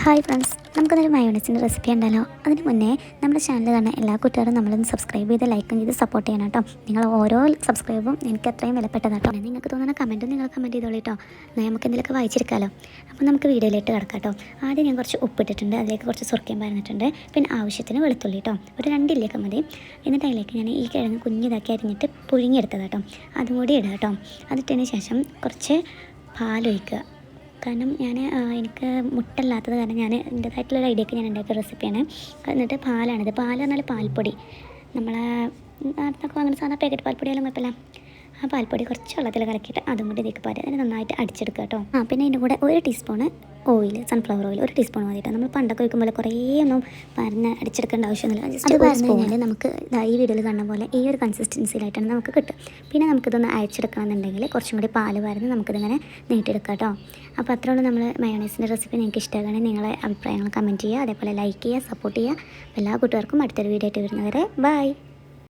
Hi friends, നമുക്കൊന്നൊരു മയോണൈസിൻ്റെ recipe ഉണ്ടല്ലോ. അതിന് മുന്നേ നമ്മുടെ ചാനൽ കാണുന്ന എല്ലാ കൂട്ടുകാരും നമ്മളൊന്ന് സബ്സ്ക്രൈബ് ചെയ്ത് ലൈക്കും ചെയ്ത് സപ്പോർട്ട് ചെയ്യണം കേട്ടോ. നിങ്ങൾ ഓരോ സബ്സ്ക്രൈബും എനിക്ക് അത്രയും വിലപ്പെട്ടതാട്ടോ. നിങ്ങൾക്ക് തോന്നുന്ന കമൻറ്റും നിങ്ങൾ കമൻറ്റ് ചെയ്തോളൂ കേട്ടോ. നമുക്ക് എന്തെങ്കിലുമൊക്കെ വായിച്ചിരിക്കാമല്ലോ. അപ്പോൾ നമുക്ക് വീഡിയോയിലിട്ട് കിടക്കാം കേട്ടോ. ആദ്യം ഞാൻ കുറച്ച് ഉപ്പിട്ടിട്ടുണ്ട്, അതിലേക്ക് കുറച്ച് സുർക്കയും പറഞ്ഞിട്ടുണ്ട്. പിന്നെ ആവശ്യത്തിന് വെളുത്തുള്ളി കേട്ടോ, ഒരു 2 ഇല്ലൊക്കെ മതി. എന്നിട്ട് അതിലേക്ക് ഞാൻ ഈ കിഴങ്ങ് കുഞ്ഞിതാക്കി അരിഞ്ഞിട്ട് പുഴുങ്ങിയെടുത്തത് കേട്ടോ. അതും കൂടി ഇടുക കേട്ടോ. അതിട്ടതിന് ശേഷം കുറച്ച് പാലൊഴിക്കുക. കാരണം എനിക്ക് മുട്ടല്ലാത്തത് കാരണം ഞാൻ എൻ്റേതായിട്ടുള്ള ഐഡിയക്ക് ഞാൻ ഉണ്ടാക്കിയ റെസിപ്പിയാണ്. എന്നിട്ട് പാലാണിത്. പാൽ പറഞ്ഞാൽ പാൽപ്പൊടി, നമ്മളെ നാട്ടിലൊക്കെ അങ്ങനെ സാധാരണ പാക്കറ്റ് പാൽപ്പൊടിയാലും കുഴപ്പമില്ല. ആ പാൽപ്പൊടി കുറച്ച് വെള്ളത്തിൽ കലക്കിയിട്ട് അതും കൂടി ഇതിലേക്ക് പാല് അതിന് നന്നായിട്ട് അടിച്ചെടുക്കുക കേട്ടോ. പിന്നെ ഇതിൻ്റെ കൂടെ 1 teaspoon oil, sunflower oil 1 teaspoon മതിട്ടോ. നമ്മൾ പണ്ടൊക്കെ വയ്ക്കുമ്പോൾ കുറേ ഒന്നും പറഞ്ഞ് അടിച്ചെടുക്കേണ്ട ആവശ്യമൊന്നുമില്ല. ജസ്റ്റ് പറഞ്ഞു കഴിഞ്ഞാൽ നമുക്ക് ഈ വീഡിയോയിൽ കാണുന്ന പോലെ ഈ ഒരു കൺസിസ്റ്റൻസിയിലായിട്ടാണ് നമുക്ക് കിട്ടുക. പിന്നെ നമുക്കിതൊന്ന് അയച്ചെടുക്കണമെന്നുണ്ടെങ്കിൽ കുറച്ചും കൂടി പാല് പറഞ്ഞ് നമുക്കിതിങ്ങനെ നീട്ടിയെടുക്കാം കേട്ടോ. അപ്പോൾ അത്രയുള്ള നമ്മൾ മയോണൈസിൻ്റെ റെസിപ്പി നിങ്ങൾക്ക് ഇഷ്ടമാണെങ്കിൽ നിങ്ങളെ അഭിപ്രായങ്ങൾ കമൻറ്റ് ചെയ്യുക, അതേപോലെ ലൈക്ക് ചെയ്യുക, സപ്പോർട്ട് ചെയ്യുക. എല്ലാ കൂട്ടുകാർക്കും അടുത്തൊരു വീഡിയോ ആയിട്ട് വരുന്നവരെ ബൈ.